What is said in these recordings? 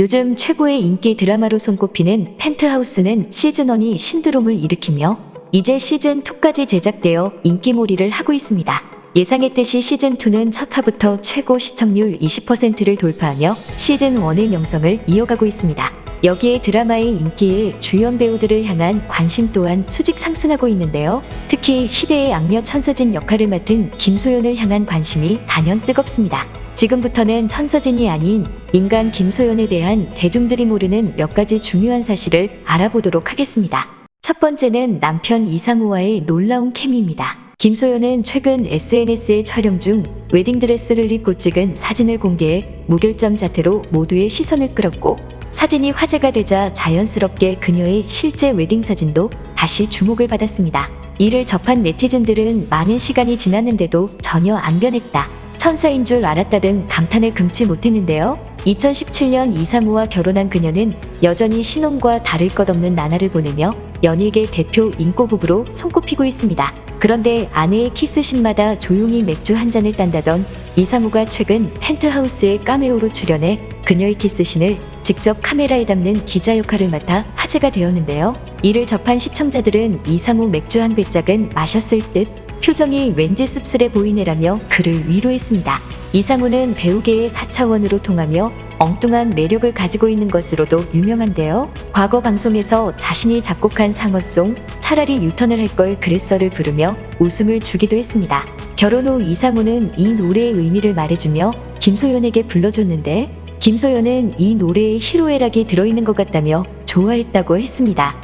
요즘 최고의 인기 드라마로 손꼽히는 펜트하우스는 시즌1이 신드롬을 일으키며 이제 시즌2까지 제작되어 인기몰이를 하고 있습니다. 예상했듯이 시즌2는 첫 화부터 최고 시청률 20%를 돌파하며 시즌1의 명성을 이어가고 있습니다. 여기에 드라마의 인기에 주연 배우들을 향한 관심 또한 수직 상승하고 있는데요. 특히 희대의 악녀 천서진 역할을 맡은 김소연을 향한 관심이 단연 뜨겁습니다. 지금부터는 천서진이 아닌 인간 김소연에 대한 대중들이 모르는 몇 가지 중요한 사실을 알아보도록 하겠습니다. 첫 번째는 남편 이상우와의 놀라운 케미입니다. 김소연은 최근 SNS에 촬영 중 웨딩드레스를 입고 찍은 사진을 공개해 무결점 자태로 모두의 시선을 끌었고, 사진이 화제가 되자 자연스럽게 그녀의 실제 웨딩 사진도 다시 주목을 받았습니다. 이를 접한 네티즌들은 많은 시간이 지났는데도 전혀 안 변했다, 천사인 줄 알았다 등 감탄을 금치 못했는데요. 2017년 이상우와 결혼한 그녀는 여전히 신혼과 다를 것 없는 나날을 보내며 연예계 대표 인고 부부로 손꼽히고 있습니다. 그런데 아내의 키스신마다 조용히 맥주 한 잔을 딴다던 이상우가 최근 펜트하우스에 카메오로 출연해 그녀의 키스신을 직접 카메라에 담는 기자 역할을 맡아 화제가 되었는데요. 이를 접한 시청자들은 이상우 맥주 한 배짝은 마셨을 듯, 표정이 왠지 씁쓸해 보이네라며 그를 위로했습니다. 이상우는 배우계의 4차원으로 통하며 엉뚱한 매력을 가지고 있는 것으로도 유명한데요. 과거 방송에서 자신이 작곡한 상어송 차라리 유턴을 할 걸 그랬어를 부르며 웃음을 주기도 했습니다. 결혼 후 이상우는 이 노래의 의미를 말해주며 김소연에게 불러줬는데, 김소연은 이 노래에 희로애락이 들어있는 것 같다며 좋아했다고 했습니다.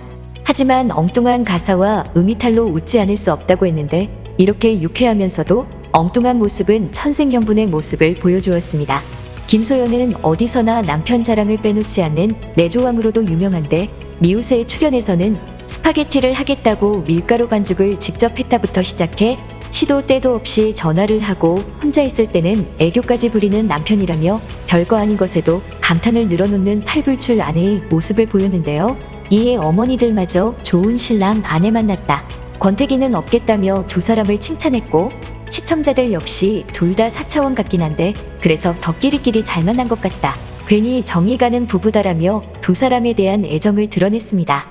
하지만 엉뚱한 가사와 음이탈로 웃지 않을 수 없다고 했는데, 이렇게 유쾌하면서도 엉뚱한 모습은 천생연분의 모습을 보여주었습니다. 김소연은 어디서나 남편 자랑을 빼놓지 않는 내조왕으로도 유명한데, 미우새에 출연해서는 스파게티를 하겠다고 밀가루 반죽을 직접 했다부터 시작해 시도 때도 없이 전화를 하고 혼자 있을 때는 애교까지 부리는 남편이라며 별거 아닌 것에도 감탄을 늘어놓는 팔불출 아내의 모습을 보였는데요. 이에 어머니들마저 좋은 신랑 아내 만났다, 권태기는 없겠다며 두 사람을 칭찬했고, 시청자들 역시 둘 다 4차원 같긴 한데 그래서 더 끼리끼리 잘 만난 것 같다, 괜히 정이 가는 부부다라며 두 사람에 대한 애정을 드러냈습니다.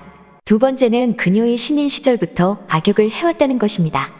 두 번째는 그녀의 신인 시절부터 악역을 해왔다는 것입니다.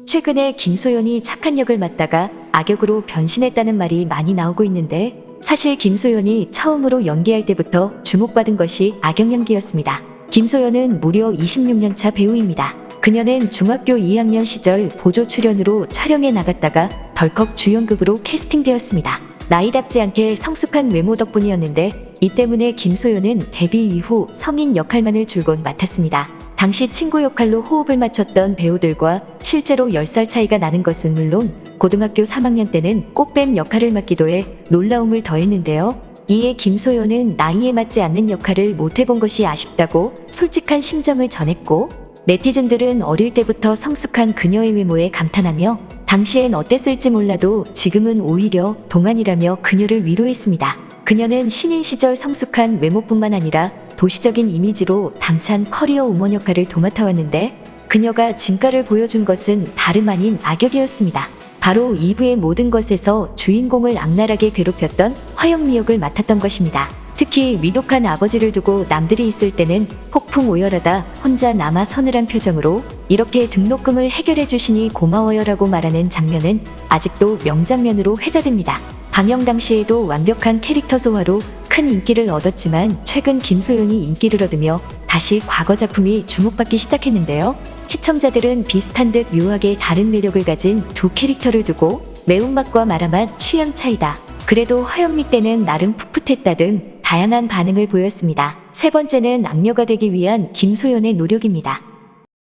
최근에 김소연이 착한 역을 맡다가 악역으로 변신했다는 말이 많이 나오고 있는데, 사실 김소연이 처음으로 연기할 때부터 주목받은 것이 악역 연기였습니다. 김소연은 무려 26년차 배우입니다. 그녀는 중학교 2학년 시절 보조 출연으로 촬영에 나갔다가 덜컥 주연급으로 캐스팅되었습니다. 나이답지 않게 성숙한 외모 덕분이었는데, 이 때문에 김소연은 데뷔 이후 성인 역할만을 줄곧 맡았습니다. 당시 친구 역할로 호흡을 맞췄던 배우들과 실제로 10살 차이가 나는 것은 물론 고등학교 3학년 때는 꽃뱀 역할을 맡기도 해 놀라움을 더했는데요. 이에 김소연은 나이에 맞지 않는 역할을 못해본 것이 아쉽다고 솔직한 심정을 전했고, 네티즌들은 어릴 때부터 성숙한 그녀의 외모에 감탄하며 당시엔 어땠을지 몰라도 지금은 오히려 동안이라며 그녀를 위로했습니다. 그녀는 신인 시절 성숙한 외모뿐만 아니라 도시적인 이미지로 당찬 커리어 우먼 역할을 도맡아왔는데, 그녀가 진가를 보여준 것은 다름 아닌 악역이었습니다. 바로 2부의 모든 것에서 주인공을 악랄하게 괴롭혔던 화영미 역을 맡았던 것입니다. 특히 위독한 아버지를 두고 남들이 있을 때는 폭풍 오열하다 혼자 남아 서늘한 표정으로 이렇게 등록금을 해결해 주시니 고마워요 라고 말하는 장면은 아직도 명장면으로 회자됩니다. 방영 당시에도 완벽한 캐릭터 소화로 큰 인기를 얻었지만 최근 김소연이 인기를 얻으며 다시 과거 작품이 주목받기 시작했는데요. 시청자들은 비슷한 듯 묘하게 다른 매력을 가진 두 캐릭터를 두고 매운맛과 마라맛 취향 차이다, 그래도 화영미 때는 나름 풋풋했다 등 다양한 반응을 보였습니다. 세 번째는 악녀가 되기 위한 김소연의 노력입니다.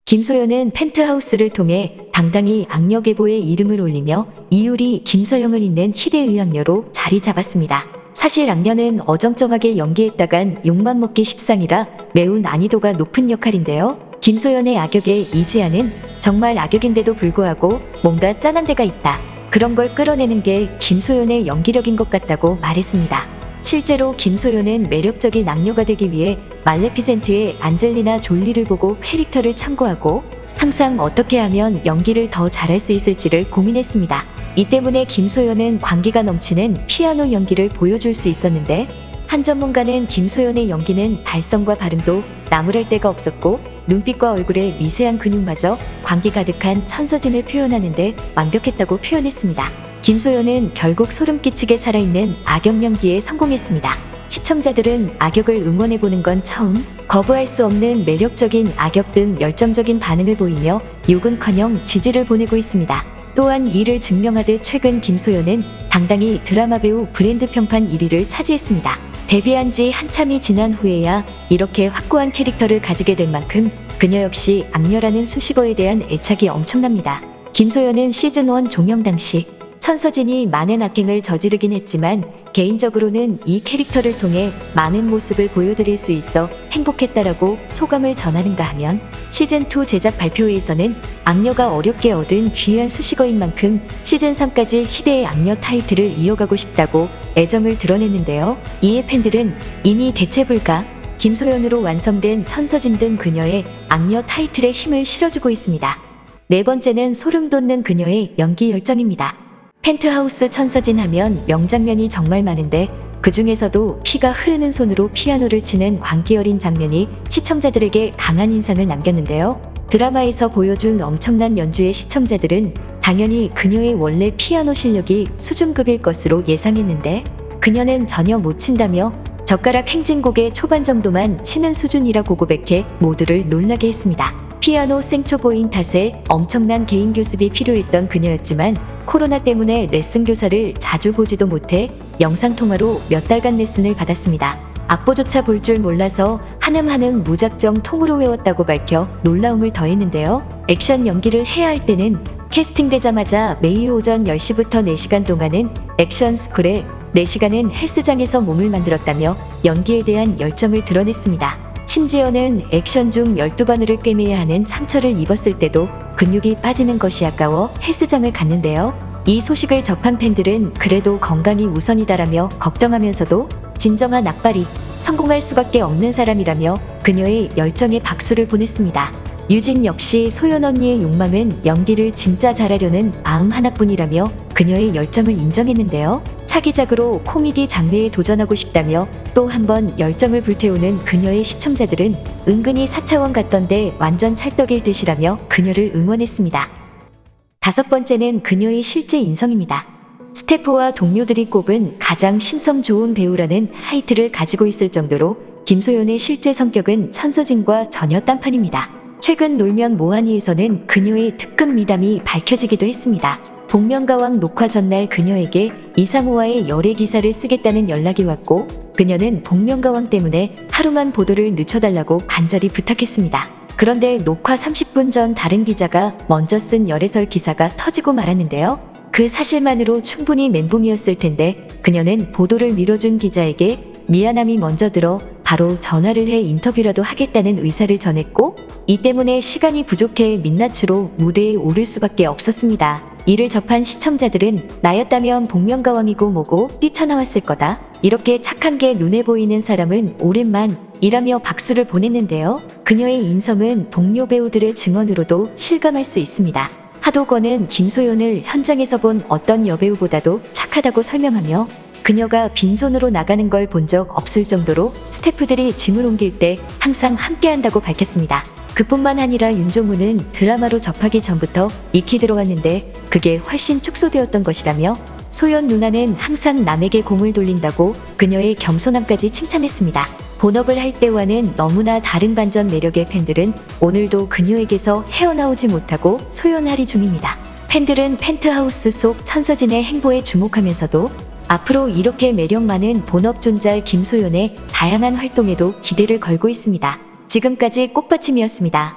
김소연은 펜트하우스를 통해 당당히 악녀 계보의 이름을 올리며 이유리 김서영을 잇는 희대의 악녀로 자리 잡았습니다. 사실 악녀는 어정쩡하게 연기했다간 욕만 먹기 십상이라 매우 난이도가 높은 역할인데요. 김소연의 악역의 이지아는 정말 악역인데도 불구하고 뭔가 짠한 데가 있다, 그런 걸 끌어내는 게 김소연의 연기력인 것 같다고 말했습니다. 실제로 김소연은 매력적인 악녀가 되기 위해 말레피센트의 안젤리나 졸리를 보고 캐릭터를 참고하고 항상 어떻게 하면 연기를 더 잘할 수 있을지를 고민했습니다. 이 때문에 김소연은 광기가 넘치는 피아노 연기를 보여줄 수 있었는데, 한 전문가는 김소연의 연기는 발성과 발음도 나무랄 데가 없었고 눈빛과 얼굴의 미세한 근육마저 광기 가득한 천서진을 표현하는데 완벽했다고 표현했습니다. 김소연은 결국 소름 끼치게 살아있는 악역 연기에 성공했습니다. 시청자들은 악역을 응원해보는 건 처음, 거부할 수 없는 매력적인 악역 등 열정적인 반응을 보이며 욕은커녕 지지를 보내고 있습니다. 또한 이를 증명하듯 최근 김소연은 당당히 드라마 배우 브랜드 평판 1위를 차지했습니다. 데뷔한 지 한참이 지난 후에야 이렇게 확고한 캐릭터를 가지게 될 만큼 그녀 역시 악녀라는 수식어에 대한 애착이 엄청납니다. 김소연은 시즌1 종영 당시 천서진이 많은 악행을 저지르긴 했지만 개인적으로는 이 캐릭터를 통해 많은 모습을 보여드릴 수 있어 행복했다라고 소감을 전하는가 하면 시즌2 제작 발표회에서는 악녀가 어렵게 얻은 귀한 수식어인 만큼 시즌3까지 희대의 악녀 타이틀을 이어가고 싶다고 애정을 드러냈는데요. 이에 팬들은 이미 대체 불가, 김소연으로 완성된 천서진 등 그녀의 악녀 타이틀에 힘을 실어주고 있습니다. 네 번째는 소름 돋는 그녀의 연기 열정입니다. 펜트하우스 천서진 하면 명장면이 정말 많은데 그 중에서도 피가 흐르는 손으로 피아노를 치는 광기 어린 장면이 시청자들에게 강한 인상을 남겼는데요. 드라마에서 보여준 엄청난 연주의 시청자들은 당연히 그녀의 원래 피아노 실력이 수준급일 것으로 예상했는데 그녀는 전혀 못 친다며 젓가락 행진곡의 초반 정도만 치는 수준이라고 고백해 모두를 놀라게 했습니다. 피아노 생초보인 탓에 엄청난 개인 교습이 필요했던 그녀였지만 코로나 때문에 레슨 교사를 자주 보지도 못해 영상통화로 몇 달간 레슨을 받았습니다. 악보조차 볼 줄 몰라서 한음한음 무작정 통으로 외웠다고 밝혀 놀라움을 더했는데요. 액션 연기를 해야 할 때는 캐스팅되자마자 매일 오전 10시부터 4시간 동안은 액션 스쿨에 4시간은 헬스장에서 몸을 만들었다며 연기에 대한 열정을 드러냈습니다. 심지어는 액션 중 12바늘을 꿰매야 하는 상처를 입었을 때도 근육이 빠지는 것이 아까워 헬스장을 갔는데요. 이 소식을 접한 팬들은 그래도 건강이 우선이다라며 걱정하면서도 진정한 악발이 성공할 수밖에 없는 사람이라며 그녀의 열정에 박수를 보냈습니다. 유진 역시 소연 언니의 욕망은 연기를 진짜 잘하려는 마음 하나뿐이라며 그녀의 열정을 인정했는데요. 차기작으로 코미디 장르에 도전하고 싶다며 또 한 번 열정을 불태우는 그녀의 시청자들은 은근히 4차원 같던데 완전 찰떡일 듯이라며 그녀를 응원했습니다. 다섯 번째는 그녀의 실제 인성입니다. 스태프와 동료들이 꼽은 가장 심성 좋은 배우라는 하이트를 가지고 있을 정도로 김소연의 실제 성격은 천서진과 전혀 딴판입니다. 최근 놀면 뭐하니에서는 그녀의 특급 미담이 밝혀지기도 했습니다. 복면가왕 녹화 전날 그녀에게 이상호와의 열애 기사를 쓰겠다는 연락이 왔고 그녀는 복면가왕 때문에 하루만 보도를 늦춰달라고 간절히 부탁했습니다. 그런데 녹화 30분 전 다른 기자가 먼저 쓴 열애설 기사가 터지고 말았는데요. 그 사실만으로 충분히 멘붕이었을 텐데 그녀는 보도를 미뤄준 기자에게 미안함이 먼저 들어 바로 전화를 해 인터뷰라도 하겠다는 의사를 전했고 이 때문에 시간이 부족해 민낯으로 무대에 오를 수밖에 없었습니다. 이를 접한 시청자들은 나였다면 복면가왕이고 뭐고 뛰쳐나왔을 거다. 이렇게 착한 게 눈에 보이는 사람은 오랜만이라며 박수를 보냈는데요. 그녀의 인성은 동료 배우들의 증언으로도 실감할 수 있습니다. 하도권은 김소연을 현장에서 본 어떤 여배우보다도 착하다고 설명하며 그녀가 빈손으로 나가는 걸 본 적 없을 정도로 스태프들이 짐을 옮길 때 항상 함께한다고 밝혔습니다. 그뿐만 아니라 윤종우는 드라마로 접하기 전부터 익히 들어왔는데 그게 훨씬 축소되었던 것이라며 소연 누나는 항상 남에게 공을 돌린다고 그녀의 겸손함까지 칭찬했습니다. 본업을 할 때와는 너무나 다른 반전 매력의 팬들은 오늘도 그녀에게서 헤어나오지 못하고 소연하리 중입니다. 팬들은 펜트하우스 속 천서진의 행보에 주목하면서도 앞으로 이렇게 매력 많은 본업 존잘 김소연의 다양한 활동에도 기대를 걸고 있습니다. 지금까지 꽃받침이었습니다.